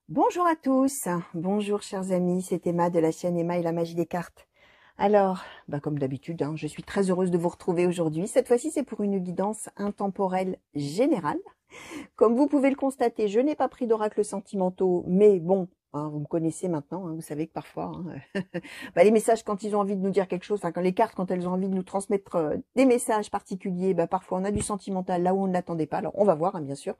Bonjour à tous, bonjour chers amis, c'est Emma de la chaîne Emma et la magie des cartes. Alors, comme d'habitude, je suis très heureuse de vous retrouver aujourd'hui. Cette fois-ci, c'est pour une guidance intemporelle générale. Comme vous pouvez le constater, je n'ai pas pris d'oracle sentimentaux, mais bon, vous me connaissez maintenant, vous savez que parfois, les messages quand ils ont envie de nous dire quelque chose, quand les cartes, quand elles ont envie de nous transmettre des messages particuliers, parfois on a du sentimental là où on ne l'attendait pas. Alors, on va voir, bien sûr.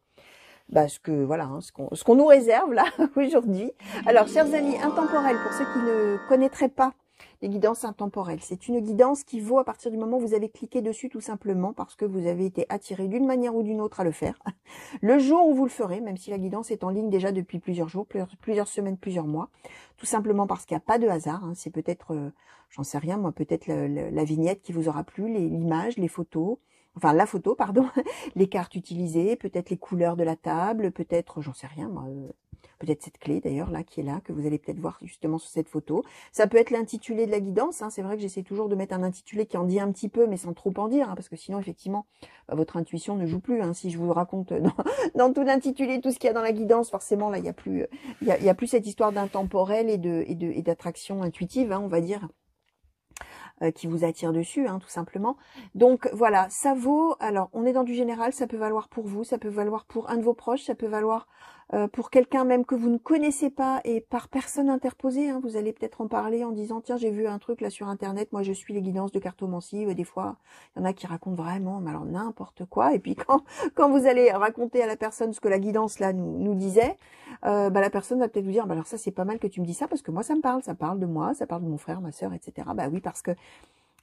Ce qu'on nous réserve là aujourd'hui. Alors, chers amis, intemporels, pour ceux qui ne connaîtraient pas les guidances intemporelles, c'est une guidance qui vaut à partir du moment où vous avez cliqué dessus tout simplement parce que vous avez été attiré d'une manière ou d'une autre à le faire. Le jour où vous le ferez, même si la guidance est en ligne déjà depuis plusieurs jours, plusieurs semaines, plusieurs mois, tout simplement parce qu'il n'y a pas de hasard. C'est peut-être, j'en sais rien moi, peut-être la vignette qui vous aura plu, l'image, les photos, enfin la photo, pardon, les cartes utilisées, peut-être les couleurs de la table, peut-être, j'en sais rien moi, peut-être cette clé d'ailleurs là qui est là, que vous allez peut-être voir justement sur cette photo. Ça peut être l'intitulé de la guidance, c'est vrai que j'essaie toujours de mettre un intitulé qui en dit un petit peu, mais sans trop en dire, parce que sinon effectivement, votre intuition ne joue plus. Si je vous raconte dans tout l'intitulé tout ce qu'il y a dans la guidance, forcément là il y a plus, il y a plus cette histoire d'intemporel et d'attraction intuitive, on va dire. Qui vous attire dessus, tout simplement. Donc voilà, ça vaut, alors on est dans du général, ça peut valoir pour vous, ça peut valoir pour un de vos proches, ça peut valoir pour quelqu'un même que vous ne connaissez pas et par personne interposée. Vous allez peut-être en parler en disant, tiens, j'ai vu un truc là sur internet, moi je suis les guidances de cartomancie, des fois il y en a qui racontent vraiment, mais alors n'importe quoi, et puis quand vous allez raconter à la personne ce que la guidance là nous disait, la personne va peut-être vous dire, alors ça c'est pas mal que tu me dis ça, parce que moi ça parle de moi, ça parle de mon frère, ma sœur, etc. Oui, parce que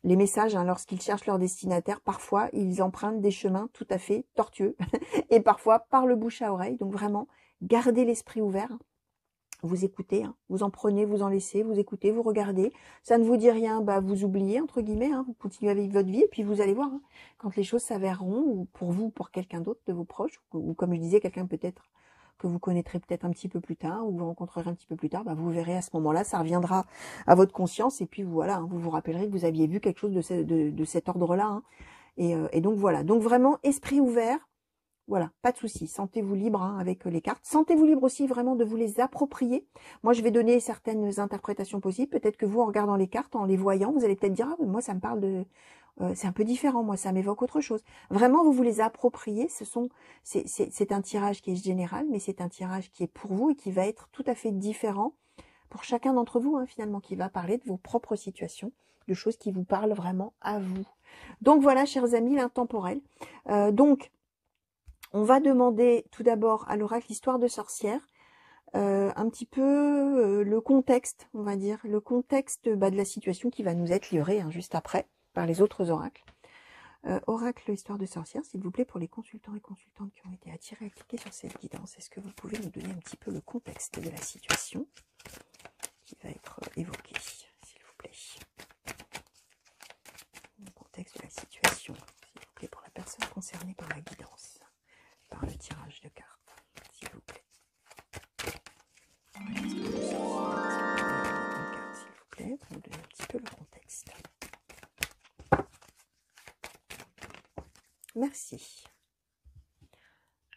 les messages, lorsqu'ils cherchent leur destinataire, parfois, ils empruntent des chemins tout à fait tortueux et parfois par le bouche à oreille. Donc vraiment, gardez l'esprit ouvert. Vous écoutez, vous en prenez, vous en laissez, vous écoutez, vous regardez. Ça ne vous dit rien, vous oubliez, entre guillemets, vous continuez avec votre vie et puis vous allez voir, quand les choses s'avèreront, ou pour vous, pour quelqu'un d'autre de vos proches, ou comme je disais, quelqu'un peut-être que vous connaîtrez peut-être un petit peu plus tard, ou vous rencontrerez un petit peu plus tard, vous verrez à ce moment-là, ça reviendra à votre conscience, et puis voilà, vous vous rappellerez que vous aviez vu quelque chose de cet ordre-là, et donc voilà. Donc vraiment, esprit ouvert, voilà, pas de souci. Sentez-vous libre avec les cartes. Sentez-vous libre aussi vraiment de vous les approprier. Moi, je vais donner certaines interprétations possibles. Peut-être que vous, en regardant les cartes, en les voyant, vous allez peut-être dire, moi, ça me parle de... c'est un peu différent, moi, ça m'évoque autre chose. Vraiment, vous vous les appropriez. C'est un tirage qui est général, mais c'est un tirage qui est pour vous et qui va être tout à fait différent pour chacun d'entre vous, finalement, qui va parler de vos propres situations, de choses qui vous parlent vraiment à vous. Donc voilà, chers amis, l'intemporel. On va demander tout d'abord à l'oracle l'histoire de sorcière, un petit peu le contexte, on va dire, le contexte de la situation qui va nous être livrée juste après par les autres oracles. Oracle histoire de sorcière, s'il vous plaît, pour les consultants et consultantes qui ont été attirés à cliquer sur cette guidance, est-ce que vous pouvez nous donner un petit peu le contexte de la situation qui va être évoquée, s'il vous plaît. Le contexte de la situation, s'il vous plaît, pour la personne concernée par la guidance, par le tirage de cartes, s'il vous plaît. S'il vous plaît, pour nous donner un petit peu le contexte. Merci.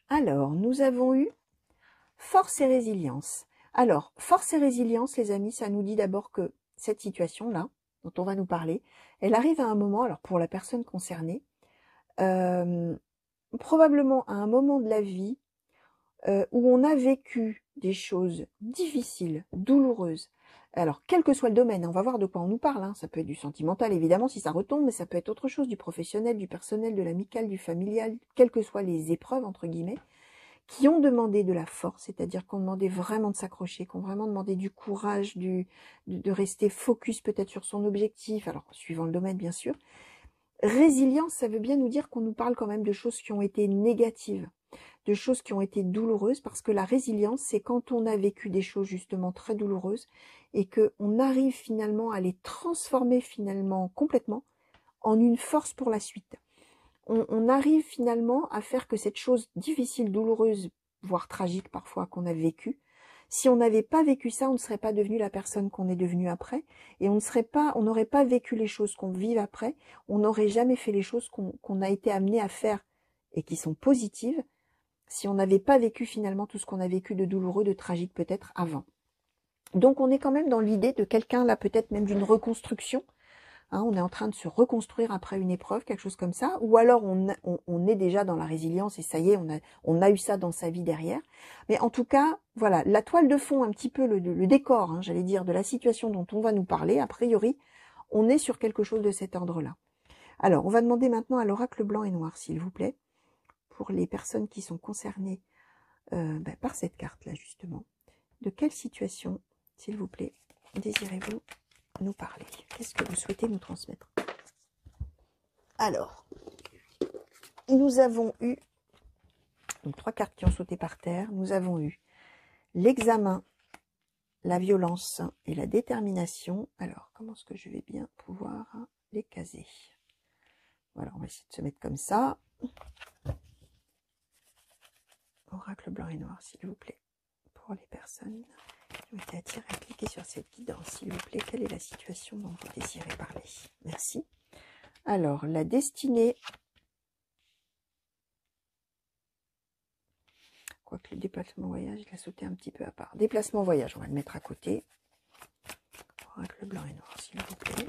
Alors, nous avons eu force et résilience. Alors, force et résilience, les amis, ça nous dit d'abord que cette situation-là, dont on va nous parler, elle arrive à un moment, alors pour la personne concernée, probablement à un moment de la vie où on a vécu des choses difficiles, douloureuses. Alors, quel que soit le domaine, on va voir de quoi on nous parle. Ça peut être du sentimental, évidemment, si ça retombe, mais ça peut être autre chose, du professionnel, du personnel, de l'amical, du familial, quelles que soient les épreuves, entre guillemets, qui ont demandé de la force, c'est-à-dire qu'on demandait vraiment de s'accrocher, qu'on vraiment demandé du courage, de rester focus peut-être sur son objectif, alors suivant le domaine, bien sûr. Résilience, ça veut bien nous dire qu'on nous parle quand même de choses qui ont été négatives, de choses qui ont été douloureuses, parce que la résilience, c'est quand on a vécu des choses justement très douloureuses et qu'on arrive finalement à les transformer finalement complètement en une force pour la suite. On arrive finalement à faire que cette chose difficile, douloureuse, voire tragique parfois qu'on a vécue, si on n'avait pas vécu ça, on ne serait pas devenu la personne qu'on est devenu après, et on n'aurait pas vécu les choses qu'on vive après, on n'aurait jamais fait les choses qu'on a été amené à faire et qui sont positives, si on n'avait pas vécu finalement tout ce qu'on a vécu de douloureux, de tragique peut-être avant. Donc on est quand même dans l'idée de quelqu'un là, peut-être même d'une reconstruction. Hein, on est en train de se reconstruire après une épreuve, quelque chose comme ça. Ou alors on est déjà dans la résilience et ça y est, on a eu ça dans sa vie derrière. Mais en tout cas, voilà, la toile de fond, un petit peu le décor, hein, j'allais dire, de la situation dont on va nous parler, a priori, on est sur quelque chose de cet ordre-là. Alors, on va demander maintenant à l'oracle blanc et noir, s'il vous plaît, pour les personnes qui sont concernées par cette carte-là, justement. De quelle situation, s'il vous plaît, désirez-vous nous parler? Qu'est-ce que vous souhaitez nous transmettre? Alors, nous avons eu, donc 3 cartes qui ont sauté par terre, nous avons eu l'examen, la violence et la détermination. Alors, comment est-ce que je vais bien pouvoir les caser? Voilà, on va essayer de se mettre comme ça. Oracle blanc et noir, s'il vous plaît, pour les personnes qui ont été attirées à cliquer sur cette guidance, s'il vous plaît, quelle est la situation dont vous désirez parler? Merci. Alors, la destinée, quoique le déplacement voyage, il a sauté un petit peu à part. Déplacement voyage, on va le mettre à côté. Oracle blanc et noir, s'il vous plaît.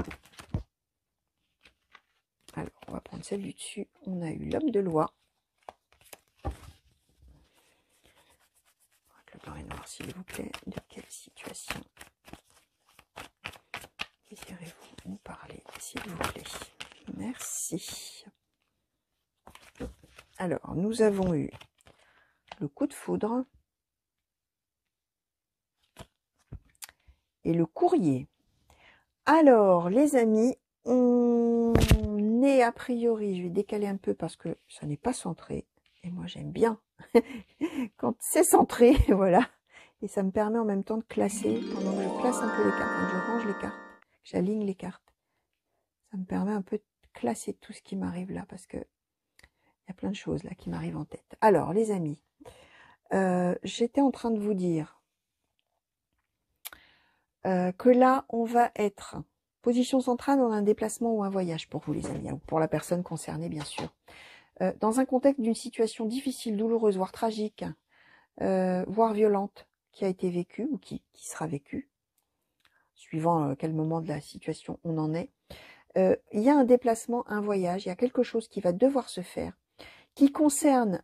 Alors, on va prendre celle du dessus. On a eu l'homme de loi. Oracle blanc et noir, s'il vous plaît. De quelle situation désirez-vous nous parler, s'il vous plaît? Merci. Alors, nous avons eu le coup de foudre et le courrier. Alors, les amis, on est a priori, je vais décaler un peu parce que ça n'est pas centré. Et moi, j'aime bien quand c'est centré, voilà. Et ça me permet en même temps de classer, pendant que je classe un peu les cartes, quand je range les cartes, j'aligne les cartes. Ça me permet un peu de classer tout ce qui m'arrive là, parce que il y a plein de choses là qui m'arrivent en tête. Alors, les amis, j'étais en train de vous dire que là, on va être position centrale dans un déplacement ou un voyage pour vous, les amis, ou pour la personne concernée, bien sûr. Dans un contexte d'une situation difficile, douloureuse, voire tragique, voire violente, qui a été vécue ou qui sera vécue, suivant quel moment de la situation on en est. Il y a un déplacement, un voyage, il y a quelque chose qui va devoir se faire, qui concerne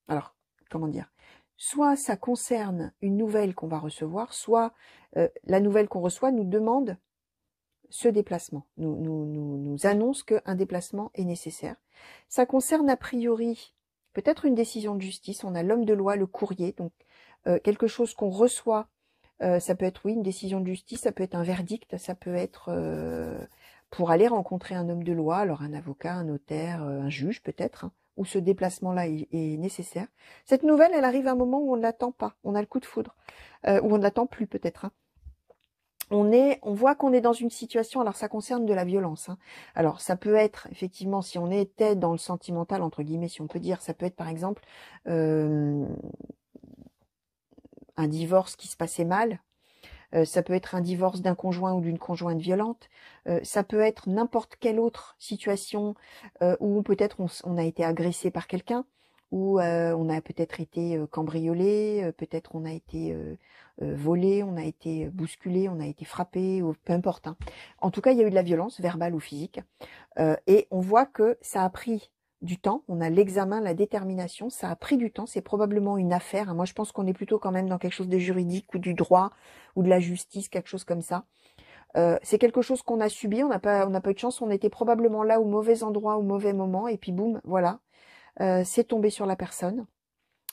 alors, comment dire, soit ça concerne une nouvelle qu'on va recevoir, soit la nouvelle qu'on reçoit nous demande ce déplacement, nous annonce qu'un déplacement est nécessaire. Ça concerne a priori peut-être une décision de justice. On a l'homme de loi, le courrier, donc quelque chose qu'on reçoit. Ça peut être, oui, une décision de justice, ça peut être un verdict, ça peut être pour aller rencontrer un homme de loi, alors un avocat, un notaire, un juge peut-être, hein, où ce déplacement-là est nécessaire. Cette nouvelle, elle arrive à un moment où on ne l'attend pas, on a le coup de foudre, où on ne l'attend plus peut-être. Hein. On voit qu'on est dans une situation, alors ça concerne de la violence. Hein. Alors ça peut être, effectivement, si on était dans le sentimental, entre guillemets, si on peut dire, ça peut être par exemple un divorce qui se passait mal. Ça peut être un divorce d'un conjoint ou d'une conjointe violente. Ça peut être n'importe quelle autre situation où peut-être on a été agressé par quelqu'un, où on a peut-être été cambriolé, peut-être on a été volé, on a été bousculé, on a été frappé, ou peu importe. Hein. En tout cas, il y a eu de la violence, verbale ou physique. Et on voit que ça a pris du temps, on a l'examen, la détermination, ça a pris du temps, c'est probablement une affaire. Hein. Moi, je pense qu'on est plutôt quand même dans quelque chose de juridique ou du droit ou de la justice, quelque chose comme ça. C'est quelque chose qu'on a subi, on n'a pas eu de chance, on était probablement là au mauvais endroit, au mauvais moment, et puis boum, voilà, c'est tombé sur la personne.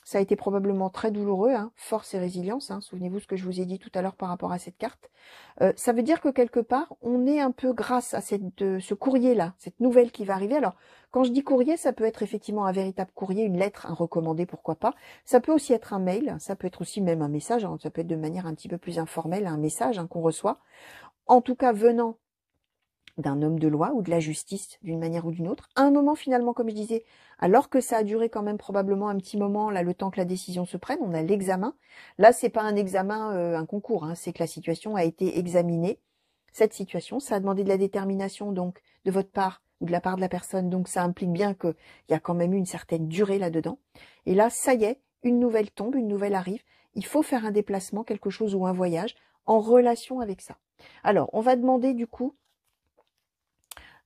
Ça a été probablement très douloureux, hein, force et résilience, hein, souvenez-vous ce que je vous ai dit tout à l'heure par rapport à cette carte. Ça veut dire que quelque part, on est un peu grâce à ce courrier-là, cette nouvelle qui va arriver. Alors, quand je dis courrier, ça peut être effectivement un véritable courrier, une lettre, un recommandé, pourquoi pas. Ça peut aussi être un mail, ça peut être aussi même un message, hein, ça peut être de manière un petit peu plus informelle, un message hein, qu'on reçoit. En tout cas, venant d'un homme de loi ou de la justice d'une manière ou d'une autre. À un moment finalement, comme je disais, alors que ça a duré quand même probablement un petit moment, là le temps que la décision se prenne, on a l'examen. Là, c'est pas un examen, un concours, hein, c'est que la situation a été examinée cette situation. Ça a demandé de la détermination, donc, de votre part ou de la part de la personne. Donc, ça implique bien qu'il y a quand même eu une certaine durée là-dedans. Et là, ça y est, une nouvelle tombe, une nouvelle arrive. Il faut faire un déplacement, quelque chose ou un voyage en relation avec ça. Alors, on va demander du coup...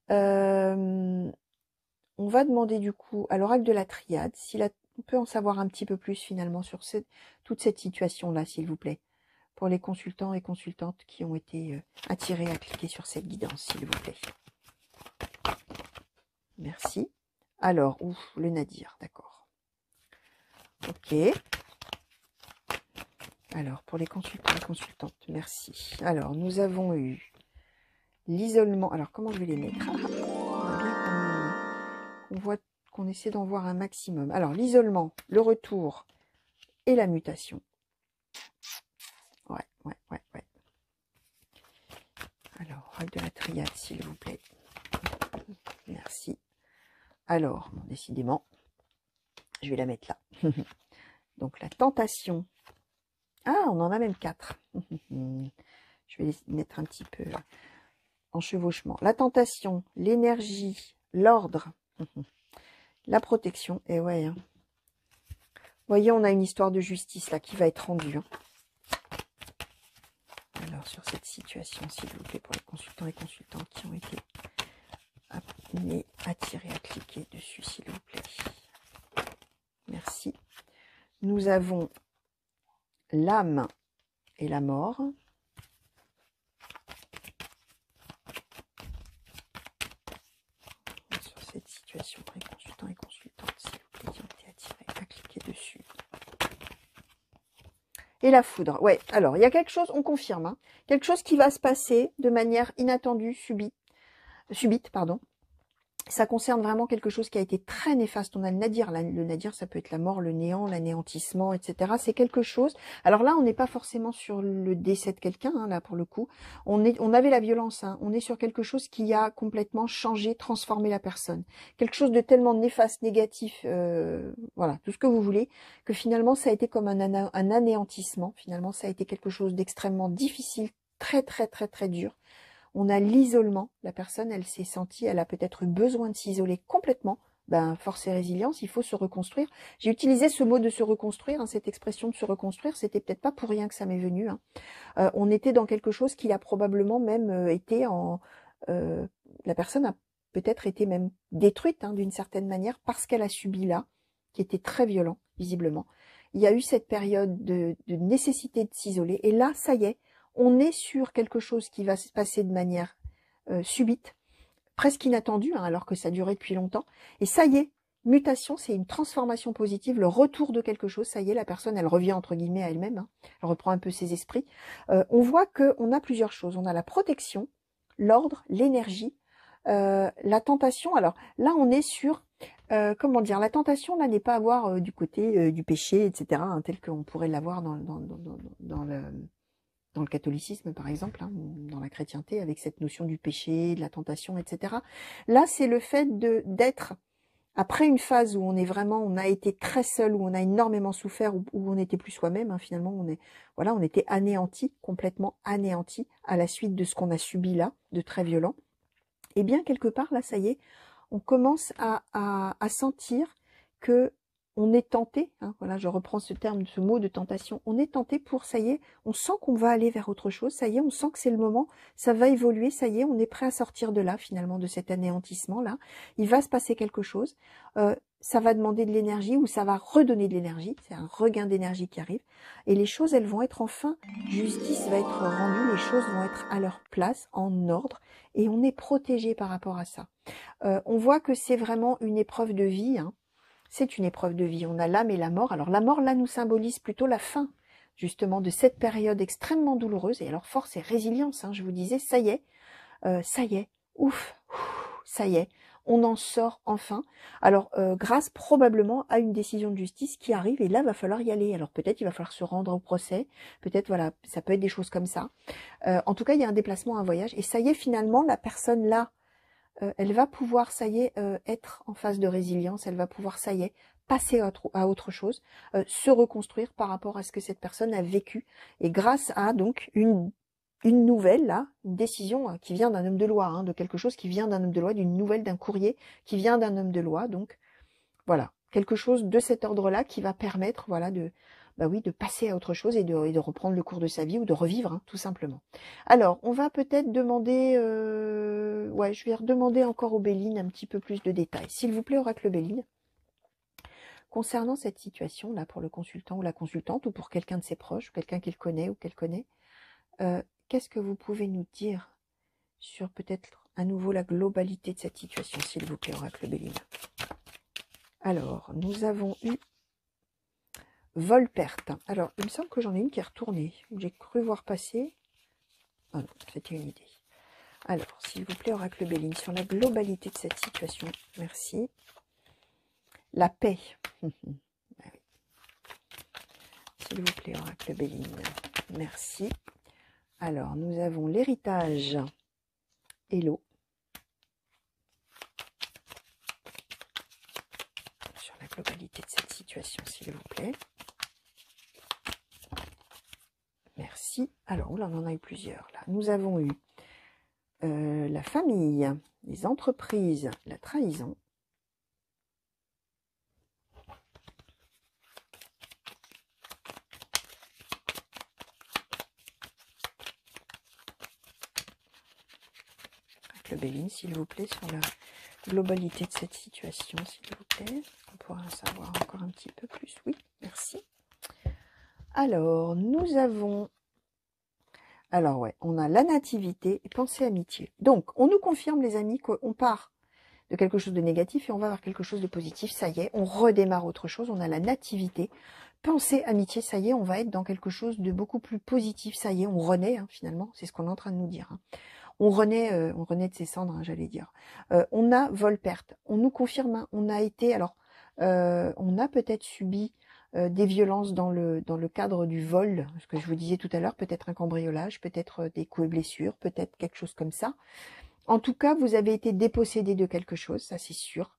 on va demander du coup à l'oracle de la triade on peut en savoir un petit peu plus finalement sur toute cette situation-là, s'il vous plaît. Pour les consultants et consultantes qui ont été attirés à cliquer sur cette guidance, s'il vous plaît. Merci. Alors, le nadir, d'accord. Ok. Alors, pour les consultants et consultantes, merci. Alors, nous avons eu l'isolement. Alors, comment je vais les mettre? On va bien qu'on voit, qu'on essaie d'en voir un maximum. Alors, l'isolement, le retour et la mutation. Ouais. Alors, oracle de la triade, s'il vous plaît. Merci. Alors, bon, décidément, je vais la mettre là. Donc, la tentation. Ah, on en a même 4. Je vais les mettre un petit peu en chevauchement. La tentation, l'énergie, l'ordre, la protection. Et ouais. Hein. Vous voyez, on a une histoire de justice là qui va être rendue. Hein. Alors, sur cette situation, s'il vous plaît, pour les consultants et consultantes qui ont été amenés, attirés à cliquer dessus, s'il vous plaît. Merci. Nous avons l'âme et la mort. Sur cette situation, pour les consultants et consultantes, s'il vous plaît, qui ont été attirés à cliquer dessus. Et la foudre. Ouais, alors, il y a quelque chose, on confirme, hein, quelque chose qui va se passer de manière inattendue, subite, pardon. Ça concerne vraiment quelque chose qui a été très néfaste. On a le nadir. Le nadir, ça peut être la mort, le néant, l'anéantissement, etc. C'est quelque chose... Alors là, on n'est pas forcément sur le décès de quelqu'un, hein, là, pour le coup. On avait la violence. Hein. On est sur quelque chose qui a complètement changé, transformé la personne. Quelque chose de tellement néfaste, négatif, voilà, tout ce que vous voulez, que finalement, ça a été comme un anéantissement. Finalement, ça a été quelque chose d'extrêmement difficile, très, très, très, très dur. On a l'isolement. La personne, elle s'est sentie, elle a peut-être eu besoin de s'isoler complètement. Ben, force et résilience, il faut se reconstruire. J'ai utilisé ce mot de se reconstruire, hein, cette expression de se reconstruire, c'était peut-être pas pour rien que ça m'est venu. Hein. On était dans quelque chose qui a probablement même été en... la personne a peut-être été même détruite hein, d'une certaine manière parce qu'elle a subi là, qui était très violent, visiblement. Il y a eu cette période de nécessité de s'isoler. Et là, ça y est, on est sur quelque chose qui va se passer de manière subite, presque inattendue, hein, alors que ça durait depuis longtemps. Et ça y est, mutation, c'est une transformation positive, le retour de quelque chose. Ça y est, la personne, elle revient entre guillemets à elle-même. Hein, elle reprend un peu ses esprits. On voit qu'on a plusieurs choses. On a la protection, l'ordre, l'énergie, la tentation. Alors là, on est sur... comment dire, la tentation là n'est pas à voir du côté du péché, etc., hein, tel qu'on pourrait l'avoir dans le catholicisme, par exemple, hein, dans la chrétienté, avec cette notion du péché, de la tentation, etc. Là, c'est le fait d'être, après une phase où on a été très seul, où on a énormément souffert, où on n'était plus soi-même, hein, finalement, on était anéanti, complètement anéanti, à la suite de ce qu'on a subi là, de très violent. Et bien, quelque part, là, ça y est, on commence à sentir que on est tenté, hein, voilà, je reprends ce mot de tentation, on est tenté pour, ça y est, on sent qu'on va aller vers autre chose, ça y est, on sent que c'est le moment, ça va évoluer, ça y est, on est prêt à sortir de là, finalement, de cet anéantissement-là, il va se passer quelque chose, ça va demander de l'énergie ou ça va redonner de l'énergie, c'est un regain d'énergie qui arrive, et les choses, elles vont être enfin, justice va être rendue, les choses vont être à leur place, en ordre, et on est protégé par rapport à ça. On voit que c'est vraiment une épreuve de vie, hein. C'est une épreuve de vie. On a l'âme et la mort. Alors la mort, là, nous symbolise plutôt la fin, justement, de cette période extrêmement douloureuse. Et alors, force et résilience, hein, je vous disais, ça y est, ouf, ça y est, on en sort enfin. Alors, grâce probablement à une décision de justice qui arrive, et là, va falloir y aller. Alors, peut-être il va falloir se rendre au procès, peut-être, voilà, ça peut être des choses comme ça. En tout cas, il y a un déplacement, un voyage, et ça y est, finalement, la personne là, elle va pouvoir, ça y est, être en phase de résilience, elle va pouvoir, ça y est, passer à autre chose, se reconstruire par rapport à ce que cette personne a vécu. Et grâce à donc une une nouvelle, là, une décision qui vient d'un homme de loi, hein, de quelque chose qui vient d'un homme de loi, d'une nouvelle, d'un courrier qui vient d'un homme de loi. Donc, voilà, quelque chose de cet ordre-là qui va permettre, voilà, bah oui, de passer à autre chose et de reprendre le cours de sa vie ou de revivre, hein, tout simplement. Alors, on va peut-être demander, ouais, je vais redemander encore au Béline un petit peu plus de détails. S'il vous plaît, Oracle Béline, concernant cette situation-là, pour le consultant ou la consultante, ou pour quelqu'un de ses proches, ou quelqu'un qu'il connaît ou qu'elle connaît, qu'est-ce que vous pouvez nous dire sur peut-être à nouveau la globalité de cette situation, s'il vous plaît, Oracle Béline? Alors, nous avons eu vol-perte. Alors, il me semble que j'en ai une qui est retournée. J'ai cru voir passer. Ah non, c'était une idée. Alors, s'il vous plaît, Oracle Béline, sur la globalité de cette situation, merci. La paix. Ah oui. S'il vous plaît, Oracle Béline, merci. Alors, nous avons l'héritage et l'eau. Sur la globalité de cette situation, s'il vous plaît. Merci. Alors, là, on en a eu plusieurs. Là, nous avons eu la famille, les entreprises, la trahison. Le Béline, s'il vous plaît, sur la globalité de cette situation, s'il vous plaît. On pourra en savoir encore un petit peu plus. Oui, merci. Alors, nous avons... Alors, ouais, on a la nativité et pensée amitié. Donc, on nous confirme, les amis, qu'on part de quelque chose de négatif et on va vers quelque chose de positif. Ça y est, on redémarre autre chose. On a la nativité, pensée amitié. Ça y est, on va être dans quelque chose de beaucoup plus positif. Ça y est, on renaît, hein, finalement. C'est ce qu'on est en train de nous dire, hein. On renaît de ses cendres, hein, j'allais dire. On a vol-perte. On nous confirme, hein, on a été... Alors, on a peut-être subi des violences dans le cadre du vol, ce que je vous disais tout à l'heure, peut-être un cambriolage, peut-être des coups et blessures, peut-être quelque chose comme ça. En tout cas, vous avez été dépossédé de quelque chose, ça c'est sûr.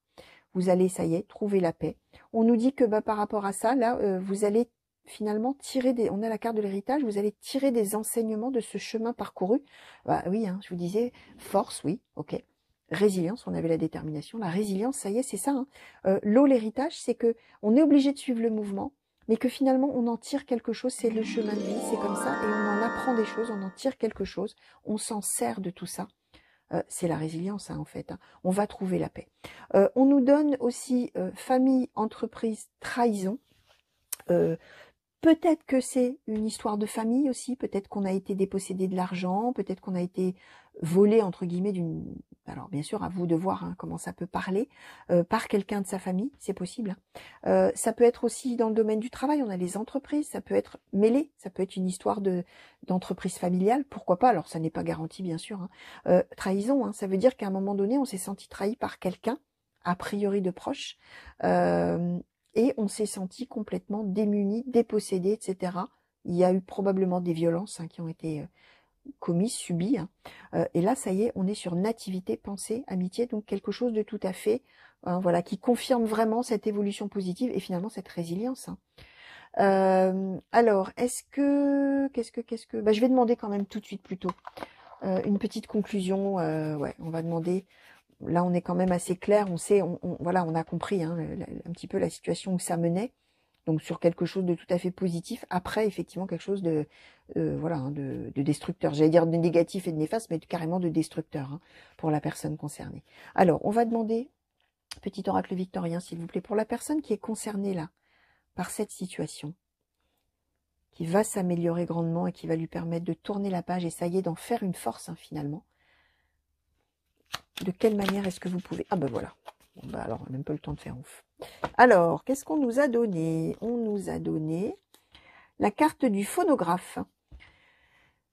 Vous allez, ça y est, trouver la paix. On nous dit que par rapport à ça, là, vous allez finalement tirer des... On a la carte de l'héritage, vous allez tirer des enseignements de ce chemin parcouru. Bah, oui, hein, je vous disais, force, oui, ok. Résilience, on avait la détermination. La résilience, ça y est, c'est ça. Hein. L'eau, l'héritage, c'est que on est obligé de suivre le mouvement, mais que finalement, on en tire quelque chose. C'est le chemin de vie, c'est comme ça. Et on en apprend des choses, on en tire quelque chose. On s'en sert de tout ça. C'est la résilience, hein, en fait. Hein. On va trouver la paix. On nous donne aussi famille, entreprise, trahison. Peut-être que c'est une histoire de famille aussi, peut-être qu'on a été dépossédé de l'argent, peut-être qu'on a été volé, entre guillemets, d'une... Alors, bien sûr, à vous de voir hein, comment ça peut parler, par quelqu'un de sa famille, c'est possible. Hein. Ça peut être aussi dans le domaine du travail, on a les entreprises, ça peut être mêlé, ça peut être une histoire d'entreprise familiale, pourquoi pas, alors ça n'est pas garanti, bien sûr. Hein. Trahison, hein, ça veut dire qu'à un moment donné, on s'est senti trahi par quelqu'un, a priori de proche, et on s'est senti complètement démuni, dépossédé, etc. Il y a eu probablement des violences hein, qui ont été commises, subies. Hein. Et là, ça y est, on est sur nativité, pensée, amitié, donc quelque chose de tout à fait, hein, voilà, qui confirme vraiment cette évolution positive et finalement cette résilience. Hein. Alors, qu'est-ce que, bah, je vais demander quand même tout de suite plutôt une petite conclusion. Ouais, on va demander. Là, on est quand même assez clair, on sait, voilà, on a compris hein, un petit peu la situation où ça menait, donc sur quelque chose de tout à fait positif. Après, effectivement, quelque chose de, voilà, hein, de destructeur. J'allais dire de négatif et de néfaste, mais carrément de destructeur hein, pour la personne concernée. Alors, on va demander, petit oracle victorien, s'il vous plaît, pour la personne qui est concernée là par cette situation, qui va s'améliorer grandement et qui va lui permettre de tourner la page et ça y est, d'en faire une force hein, finalement. De quelle manière est-ce que vous pouvez... Ah ben voilà. Bon, bah alors, on n'a même pas le temps de faire ouf. Alors, qu'est-ce qu'on nous a donné? On nous a donné la carte du phonographe.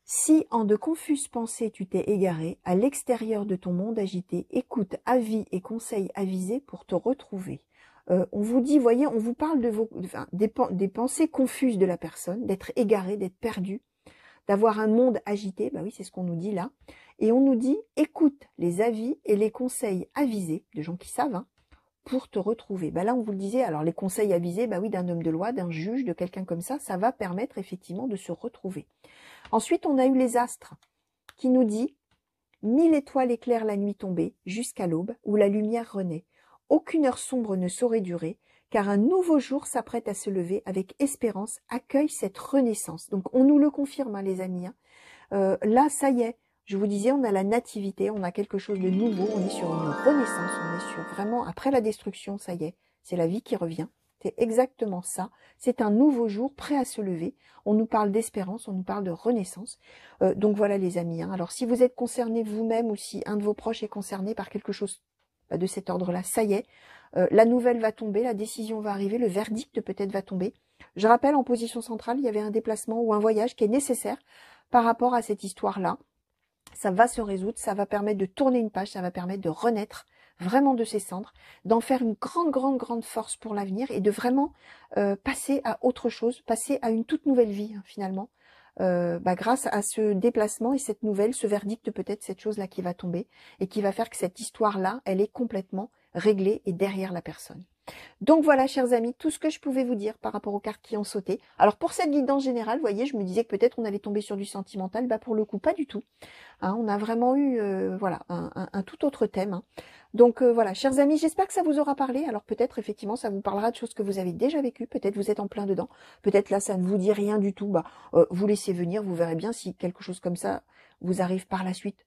Si en de confuses pensées tu t'es égaré, à l'extérieur de ton monde agité, écoute avis et conseils avisés pour te retrouver. On vous dit, voyez, on vous parle de des pensées confuses de la personne, d'être égaré, d'être perdu, d'avoir un monde agité, bah oui, c'est ce qu'on nous dit là. Et on nous dit, écoute les avis et les conseils avisés, de gens qui savent, hein, pour te retrouver. Bah là, on vous le disait, alors les conseils avisés, bah oui, d'un homme de loi, d'un juge, de quelqu'un comme ça va permettre effectivement de se retrouver. Ensuite, on a eu les astres qui nous dit « 1000 étoiles éclairent la nuit tombée jusqu'à l'aube où la lumière renaît. Aucune heure sombre ne saurait durer, car un nouveau jour s'apprête à se lever avec espérance, accueille cette renaissance. » Donc, on nous le confirme, hein, les amis. Hein. Là, ça y est, je vous disais, on a la nativité, on a quelque chose de nouveau, on est sur une renaissance, on est sur vraiment, après la destruction, ça y est, c'est la vie qui revient. C'est exactement ça. C'est un nouveau jour prêt à se lever. On nous parle d'espérance, on nous parle de renaissance. Donc voilà les amis. Hein. Alors si vous êtes concerné vous-même ou si un de vos proches est concerné par quelque chose de cet ordre-là, ça y est. La nouvelle va tomber, la décision va arriver, le verdict peut-être va tomber. Je rappelle, en position centrale, il y avait un déplacement ou un voyage qui est nécessaire par rapport à cette histoire-là. Ça va se résoudre, ça va permettre de tourner une page, ça va permettre de renaître vraiment de ses cendres, d'en faire une grande force pour l'avenir et de vraiment passer à autre chose, passer à une toute nouvelle vie hein, finalement. Grâce à ce déplacement et cette nouvelle, ce verdict peut-être, cette chose-là qui va tomber et qui va faire que cette histoire-là, elle est complètement réglée et derrière la personne. Donc voilà, chers amis, tout ce que je pouvais vous dire par rapport aux cartes qui ont sauté. Alors pour cette guidance générale, vous voyez, je me disais que peut-être on allait tomber sur du sentimental. Bah pour le coup, pas du tout. Hein, on a vraiment eu voilà un tout autre thème. Hein. Donc voilà, chers amis, j'espère que ça vous aura parlé. Alors peut-être effectivement, ça vous parlera de choses que vous avez déjà vécues. Peut-être vous êtes en plein dedans. Peut-être là, ça ne vous dit rien du tout. Bah vous laissez venir, vous verrez bien si quelque chose comme ça vous arrive par la suite.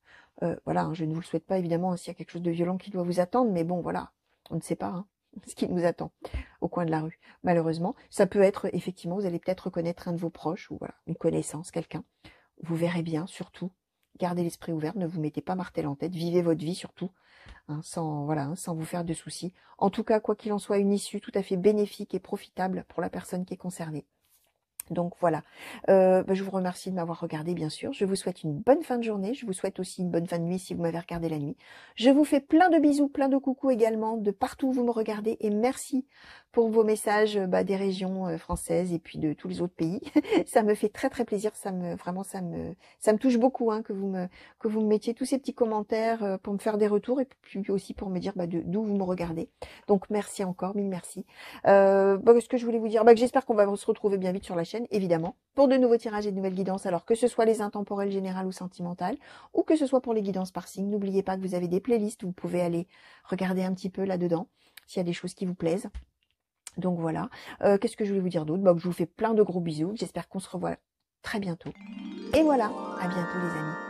Voilà, hein, je ne vous le souhaite pas évidemment hein, s'il y a quelque chose de violent qui doit vous attendre. Mais bon, voilà, on ne sait pas. Hein. Ce qui nous attend au coin de la rue, malheureusement. Ça peut être, effectivement, vous allez peut-être reconnaître un de vos proches ou voilà, une connaissance, quelqu'un. Vous verrez bien, surtout, gardez l'esprit ouvert, ne vous mettez pas martel en tête, vivez votre vie surtout, hein, sans vous faire de soucis. En tout cas, quoi qu'il en soit, une issue tout à fait bénéfique et profitable pour la personne qui est concernée. Donc voilà, je vous remercie de m'avoir regardé bien sûr, je vous souhaite une bonne fin de journée, je vous souhaite aussi une bonne fin de nuit si vous m'avez regardé la nuit. Je vous fais plein de bisous, plein de coucou également de partout où vous me regardez et merci pour vos messages des régions françaises et puis de tous les autres pays. Ça me fait très très plaisir, ça me touche beaucoup hein, que vous me mettiez tous ces petits commentaires pour me faire des retours et puis aussi pour me dire d'où vous me regardez. Donc merci encore, mille merci. Ce que je voulais vous dire, que j'espère qu'on va se retrouver bien vite sur la chaîne, évidemment, pour de nouveaux tirages et de nouvelles guidances, alors que ce soit les intemporelles générales ou sentimentales, ou que ce soit pour les guidances par signe. N'oubliez pas que vous avez des playlists, vous pouvez aller regarder un petit peu là-dedans, s'il y a des choses qui vous plaisent. Donc voilà, qu'est-ce que je voulais vous dire d'autre que je vous fais plein de gros bisous, j'espère qu'on se revoit très bientôt. Et voilà, à bientôt les amis.